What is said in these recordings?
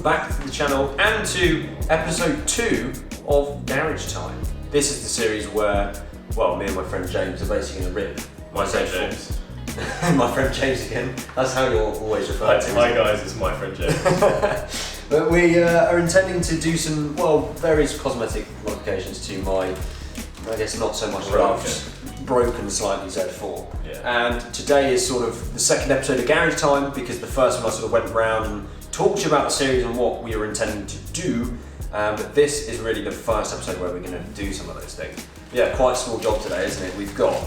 back to the channel and to episode 2 of Garage Time. This is the series where, well, me and my friend James are basically going to rip My friend James. my friend James again. That's how you're always referred to. Hi guys, it's my friend James. But we are intending to do some, well, various cosmetic modifications to my, I guess not so much broken slightly Z4. Yeah. And today is sort of the second episode of Garage Time, because the first one I sort of went around and talked to you about the series and what we were intending to do. But this is really the first episode where we're going to do some of those things. Yeah, quite a small job today, isn't it? We've got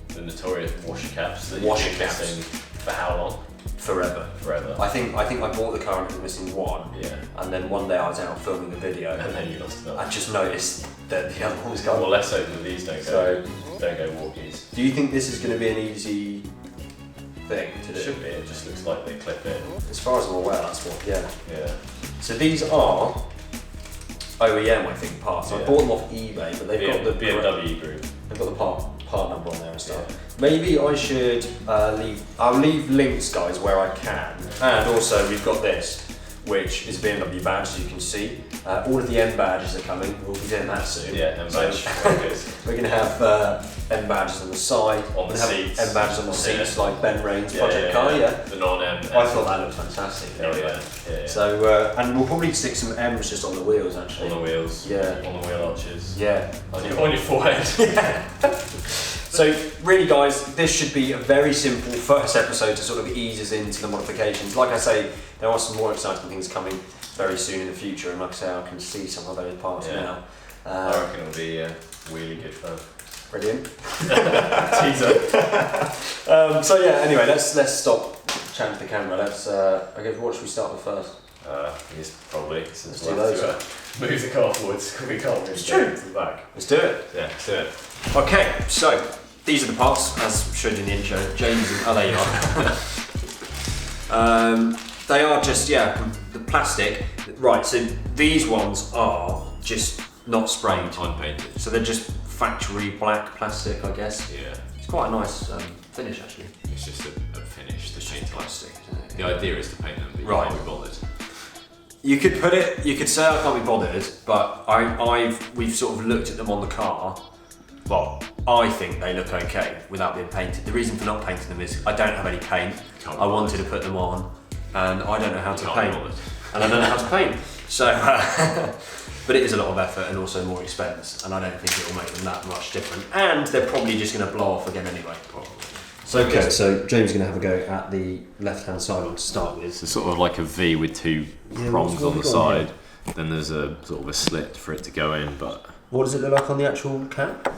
the notorious washer caps that Washer you've been caps. missing for how long? forever. Forever. I think I bought the car and was missing one. Yeah. And then one day I was out filming a video And then you lost it. I just noticed that the other one was gone. Well, let's hope that these don't go walkies. Do you think this is going to be an easy thing to do? It should be. It just looks like they clip in. As far as I'm aware, that's what. Yeah. Yeah. So these are OEM, I think, parts. I Yeah. bought them off eBay, but they've got the BMW group. They've got the part number on there and stuff. Yeah. Maybe I should I'll leave links, guys, where I can. And also we've got this, which is a BMW badge, as you can see. All of the M badges are coming. We'll be doing that soon. Yeah, M badge. So, we're going to have M badges on the side, On the seats. M badges on the seats, like Ben Rain's Yeah, project car. Yeah. The non-M. I thought that looked fantastic. Anyway. Yeah. So and we'll probably stick some M's just on the wheels, actually. On the wheels. Yeah. On the wheel arches. Yeah. On your forehead. Yeah. So really, guys, this should be a very simple first episode to sort of ease us into the modifications. Like I say, there are some more exciting things coming very soon in the future, and like I say, I can see some of those parts now. I reckon it'll be really good fun. Brilliant. Teaser. So yeah. Anyway, let's stop chatting to the camera. Let's. I guess what should we start with first? Yes, probably. Since Let's do we'll have those. to move the car forwards, we can't really It's get true. it to the back. Let's do it. Yeah, let's do it. Okay, so these are the parts as showed in the intro. James, there you are. They are just the plastic. Right, so these ones are just not sprayed. Unpainted. So they're just factory black plastic, I guess. Yeah. It's quite a nice finish, actually. It's just a finish to paint Plastic, isn't it? The idea is to paint them, but you Right. can't be bothered. You could say I can't be bothered, but we've sort of looked at them on the car. Well, I think they look okay without being painted. The reason for not painting them is I don't have any paint. Can't be I wanted to bothered. put them on, and I don't know how to Can't be paint. bothered. And I don't know how to paint. So, but it is a lot of effort and also more expense, and I don't think it will make them that much different. And they're probably just going to blow off again anyway. Probably. So James is going to have a go at the left-hand side one to start with. It's sort of like a V with two prongs what on the have we got on side. Then there's a sort of a slit for it to go in, but What does it look like on the actual cap?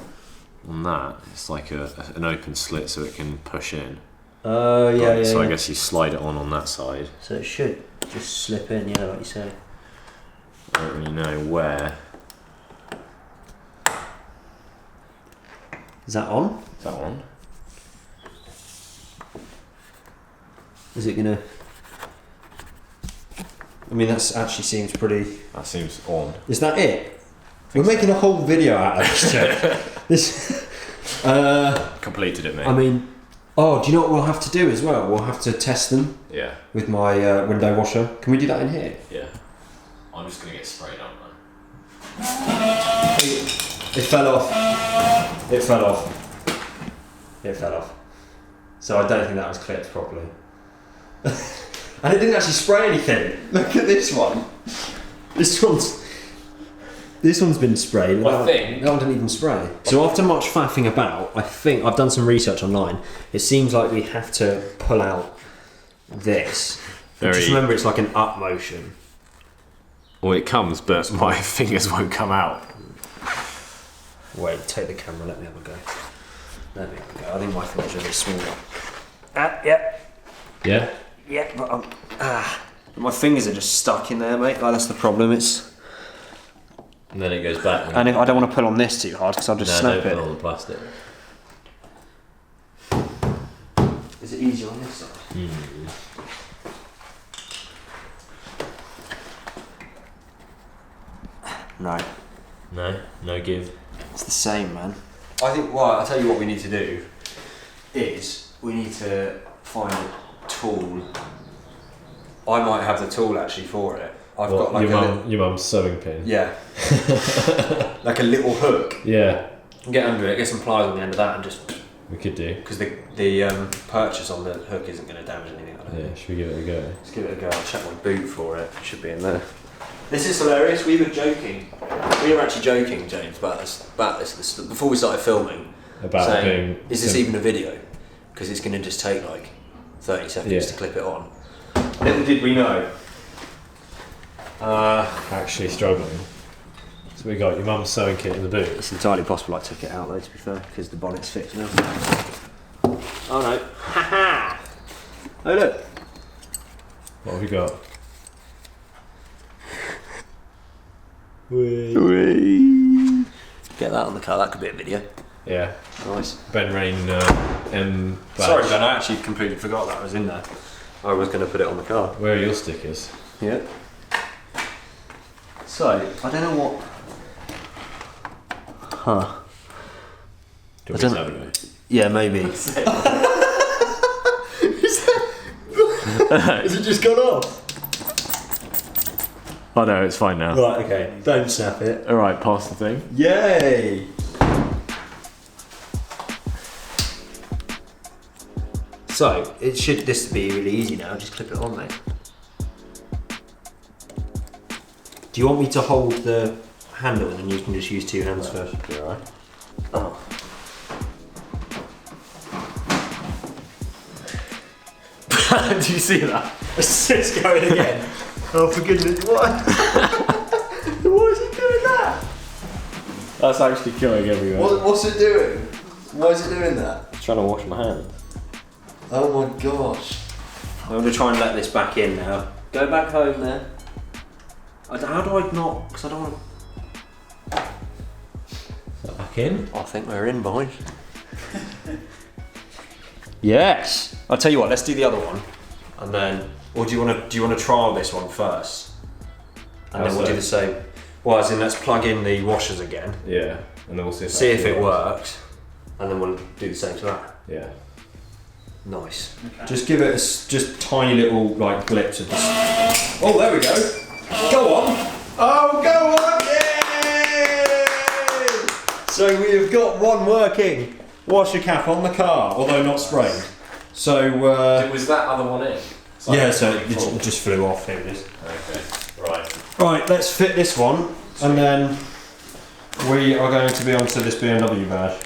on that, it's like an open slit so it can push in. Oh, yeah. So I guess you slide it on that side. So it should just slip in, yeah, like you say. I don't really know where. Is that on? Is that one? Is it gonna? I mean, that actually seems pretty. That seems on. Is that it? We're making a whole video out of this. Joe. This. Completed it, mate. I mean, do you know what we'll have to do as well? We'll have to test them Yeah. with my window washer. Can we do that in here? Yeah. I'm just gonna get sprayed on, man. It fell off. It fell off. It fell off. So I don't think that was clipped properly. And it didn't actually spray anything. Look at this one. This one's been sprayed. I think- that one didn't even spray. So after much faffing about, I think I've done some research online. It seems like we have to pull out this. Just remember, it's like an up motion. Well, it comes, but my fingers won't come out. Wait, take the camera. Let me have a go. Let me have a go. I think my fingers are a bit smaller. Yeah? Yeah, but my fingers are just stuck in there, mate. Like, that's the problem. And then it goes back. And if I don't want to pull on this too hard because I'll just snap it. on the plastic. Is it easier on this side? No. No give. It's the same, man. I think, I'll tell you what we need to do is we need to find a tool I might have the tool actually for it. I've What, got like your mum's sewing pin. Yeah. Like a little hook. Yeah. Get under it, get some pliers on the end of that and just... We could do. Because the purchase on the hook isn't going to damage anything. Yeah, should we give it a go? Let's give it a go. I'll check my boot for it. It should be in there. This is hilarious. We were joking. We were actually joking, James, about this before we started filming. About saying, being... is this even a video? Because it's going to just take like 30 seconds to clip it on. Little did we know. Actually struggling. So we got your mum's sewing kit in the boot. It's entirely possible I took it out though, to be fair, because the bonnet's fixed now. Oh no. Haha! Oh look. What have we got? Get that on the car, that could be a video. Yeah. Nice. Ben Rain M badge. Sorry Ben, I actually completely forgot that was in there. I was going to put it on the car. Where are your stickers? Yeah. So, I don't know what... Huh. Do you want me to have a go? Yeah, maybe. Has it just gone off? Oh no, it's fine now. Right, okay. Don't snap it. Alright, pass the thing. Yay! So, this be really easy now, just clip it on, mate. Do you want me to hold the handle and then you can just use two hands first? You alright? Oh. Do you see that? It's going again. Oh, for goodness, what? Why is it doing that? That's actually going everywhere. What's it doing? Why is it doing that? I'm trying to wash my hands. Oh my gosh. I'm going to try and let this back in now. Go back home there. How do I not? Because I don't want to... Is that back in? I think we're in, boys. Yes. I'll tell you what. Let's do the other one, and then, or do you want to trial this one first, and then we'll do the same. Well, as in, let's plug in the washers again. Yeah, and then we'll see if it works, and then we'll do the same to that. Yeah. Nice. Okay. Just give it just tiny little like blips of this. Oh, there we go. Go on. Oh, go on. Yay! So we have got one working washer cap on the car, although not sprayed. So was that other one in? Yeah, so it just flew off. Here it is. Okay. Right. Right, let's fit this one, and then we are going to be onto this BMW badge.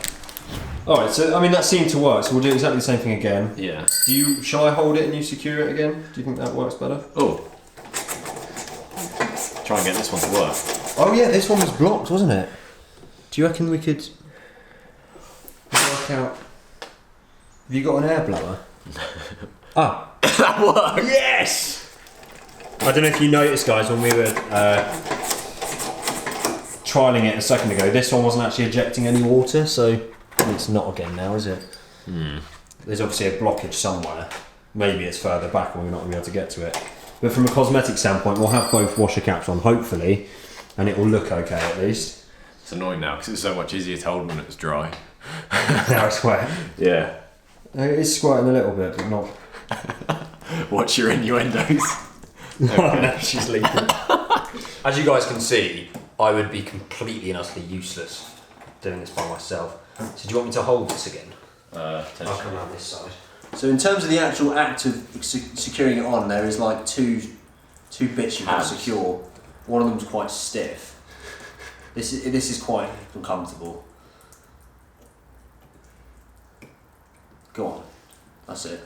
Alright, so I mean that seemed to work, so we'll do exactly the same thing again. Yeah. Shall I hold it and you secure it again? Do you think that works better? Oh. Try and get this one to work. Oh yeah, this one was blocked, wasn't it? Do you reckon we could work out? Have you got an air blower? Ah, that worked! Yes! I don't know if you noticed, guys, when we were trialling it a second ago, this one wasn't actually ejecting any water, so it's not again now, is it? There's obviously a blockage somewhere. Maybe it's further back and we're not going to be able to get to it. But from a cosmetic standpoint, we'll have both washer caps on, hopefully, and it will look okay at least. It's annoying now because it's so much easier to hold when it's dry. Now it's wet. Yeah. It is squirting a little bit, but not... What's your innuendos? No, she's leaking. As you guys can see, I would be completely and utterly useless doing this by myself. So do you want me to hold this again? I'll come around this side. So in terms of the actual act of securing it on, there is like two bits you've got to secure. One of them's quite stiff. This is quite uncomfortable. Go on. That's it.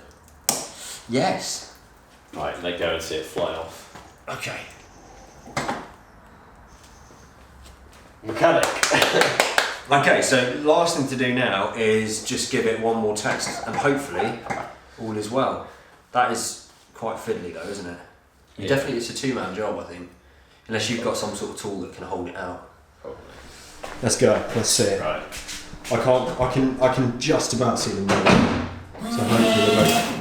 Yes. Right, let go and see it fly off. Okay. Mechanic. Okay, so last thing to do now is just give it one more test, and hopefully all is well. That is quite fiddly though, isn't it? Yeah. Definitely, it's a two-man job, I think. Unless you've got some sort of tool that can hold it out. Probably. Let's go. Let's see it. Right. I can just about see them moving. So hopefully they're both.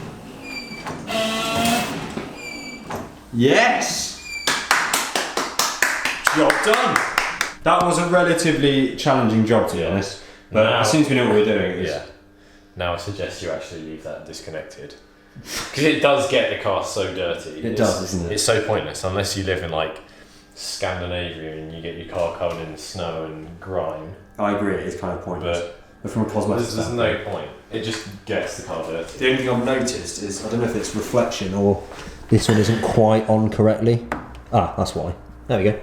Yes! Job done. That was a relatively challenging job, to be honest. But as soon as we know what we're doing, Yeah. Now I suggest you actually leave that disconnected. Because it does get the car so dirty. It does, doesn't it? It's so pointless unless you live in like Scandinavia and you get your car covered in snow and grime. I agree, it's kind of pointless. But from a cosmetic there's no point. It just gets the car dirty. The only thing I've noticed is, I don't know if it's reflection or this one isn't quite on correctly. Ah, that's why. There we go.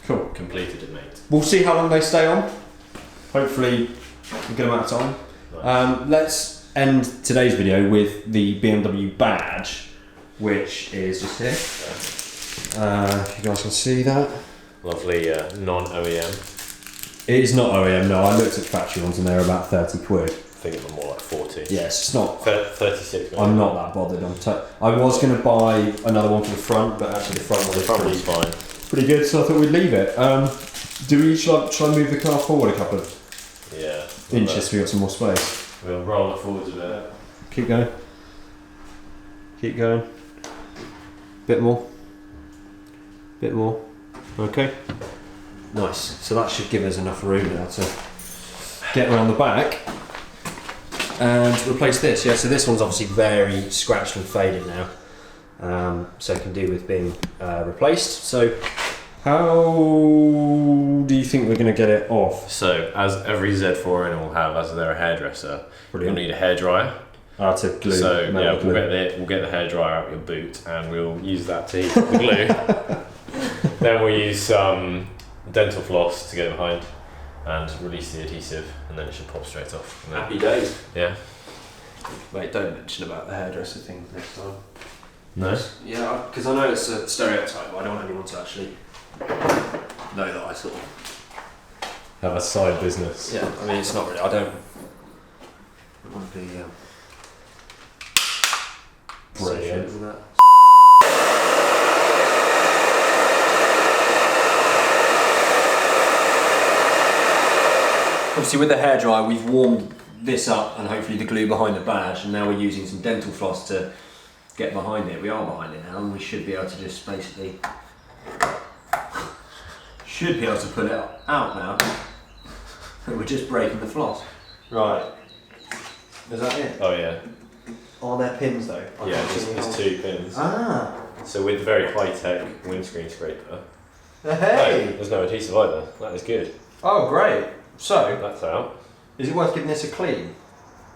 Cool. Completed it, mate. We'll see how long they stay on. Hopefully a good amount of time. Nice. Let's end today's video with the BMW badge, which is just here. If you guys can see that. Lovely non-OEM. It is not OEM, no. I looked at factory ones and they're about 30 quid. I think it was more like 40. Yes, it's not. 36. I'm not that bothered. I was going to buy another one for the front, but actually the front one is fine. pretty good, so I thought we'd leave it. Do we shall I move the car forward a couple of inches so we got some more space? We'll roll it forwards a bit. Keep going. Keep going. Bit more. Bit more. Okay. Nice. So that should give us enough room now to get around the back and replace this. Yeah, so this one's obviously very scratched and faded now. So it can do with being replaced. So how do you think we're going to get it off? So, as every Z4 owner will have as their hairdresser, Brilliant. you'll need a hairdryer. To glue. So yeah, glue. we'll get the hairdryer out your boot and we'll use that to heat the glue. Then we'll use some dental floss to get it behind and release the adhesive, and then it should pop straight off. Happy days. Yeah. Wait, don't mention about the hairdresser thing next time. No? Yeah, because I know it's a stereotype, but I don't want anyone to actually know that I sort of... Have a side business. Yeah, I mean, it's not really, I don't want to be Brilliant. associated with that. Obviously with the hairdryer we've warmed this up and hopefully the glue behind the badge, and now we're using some dental floss to get behind it. We are behind it now and we should be able to just basically pull it out now. But we're just breaking the floss. Right. Is that it? Oh yeah. Are there pins though? Yeah, there's 2 pins. Ah. So with the very high-tech windscreen scraper. Hey. No, there's no adhesive either. That is good. Oh great. So, That's out. is it worth giving this a clean?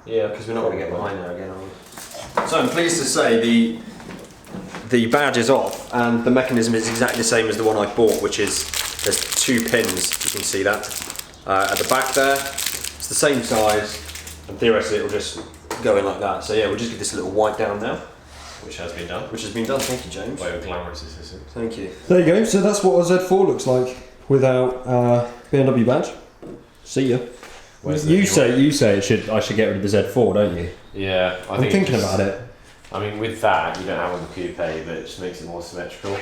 Yeah. Because we're not going to get behind there again, are we? So I'm pleased to say the badge is off and the mechanism is exactly the same as the one I bought, which is there's 2 pins, you can see that, at the back there. It's the same size and theoretically it'll just go in like that. So yeah, we'll just give this a little wipe down now. Which has been done. Which has been done, thank you James. By a glamorous assistant. Thank you. There you go, so that's what a Z4 looks like without BMW badge. See ya. You say I should get rid of the Z4, don't you? Yeah, I'm thinking about it. I mean, with that, you don't have the coupe, but it just makes it more symmetrical.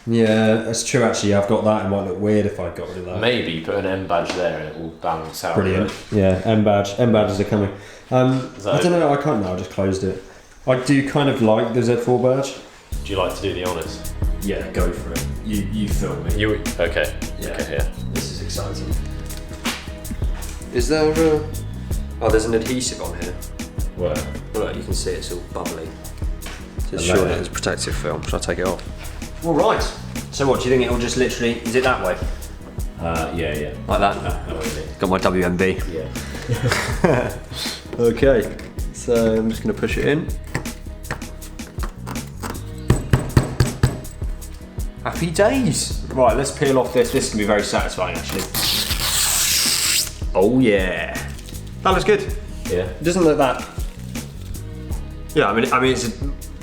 Yeah, that's true actually. I've got that. It might look weird if I got rid of that. Maybe put an M badge there and it will balance out. Brilliant. Yeah, M badges are coming. I don't know. I can't now. I just closed it. I do kind of like the Z4 badge. Do you like to do the honours? Yeah, go for it. You film me. You okay? Yeah. Okay. Yeah. This is exciting. Is there oh, there's an adhesive on here. Where? Look, you can see it's all bubbly. To I ensure like that it. it's protective film. Should I take it off? All right. So what do you think? It'll just literally? Is it that way? Yeah. Like that? Got my WMB. Yeah. Okay. So I'm just going to push it in. Happy days. Right, let's peel off this. This can be very satisfying actually. Oh yeah. That looks good. Yeah. It doesn't look that. Yeah, I mean it's a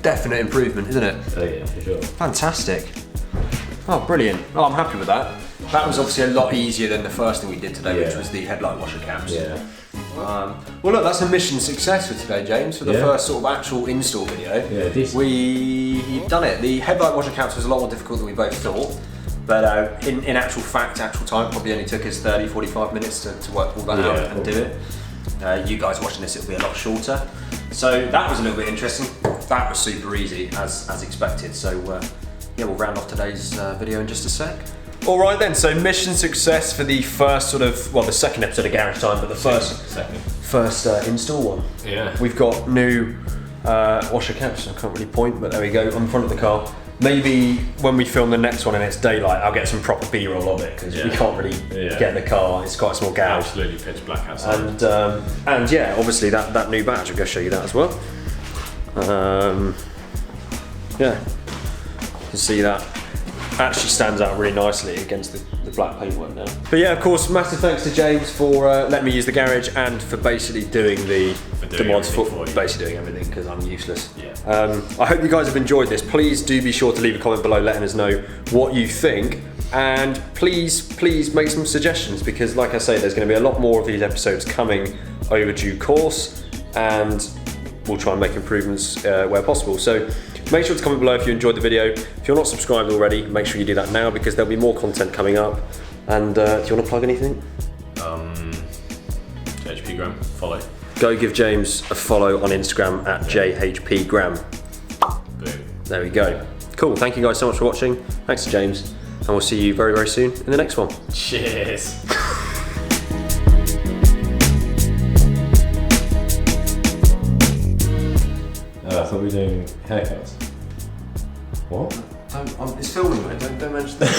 definite improvement, isn't it? Oh yeah, for sure. Fantastic. Oh, brilliant. Oh, I'm happy with that. That was obviously a lot easier than the first thing we did today, which was the headlight washer caps. Yeah. Well, look, that's a mission success for today, James, for the first sort of actual install video. Yeah, decent. We've done it. The headlight washer caps was a lot more difficult than we both thought, but in actual fact, actual time, probably only took us 30-45 minutes to work all that out and do it. You guys watching this, it'll be a lot shorter. So that was a little bit interesting. That was super easy, as expected. So yeah, we'll round off today's video in just a sec. All right then, so mission success for the first sort of, well, the second episode of Garage Time, but the first install one. Yeah. We've got new washer caps, I can't really point, but there we go, on the front of the car. Maybe when we film the next one and it's daylight, I'll get some proper B-roll of it, because we can't really get in the car, it's quite a small garage. Absolutely pitch black outside. And yeah, obviously that new badge, I'm going to show you that as well. Yeah, you can see that actually stands out really nicely against the black paintwork now. But yeah, of course, massive thanks to James for letting me use the garage and for basically doing the mods for basically doing everything, because I'm useless. Yeah. I hope you guys have enjoyed this. Please do be sure to leave a comment below letting us know what you think, and please make some suggestions, because like I say, there's going to be a lot more of these episodes coming over due course, and we'll try and make improvements where possible. So make sure to comment below if you enjoyed the video. If you're not subscribed already, make sure you do that now, because there'll be more content coming up. And do you want to plug anything? JHP Graham, follow. Go give James a follow on Instagram at JHPGram. Boom. There we go. Cool, thank you guys so much for watching. Thanks to James, and we'll see you very, very soon in the next one. Cheers. I thought we were doing haircuts. What? It's filming, mate. Don't mention that.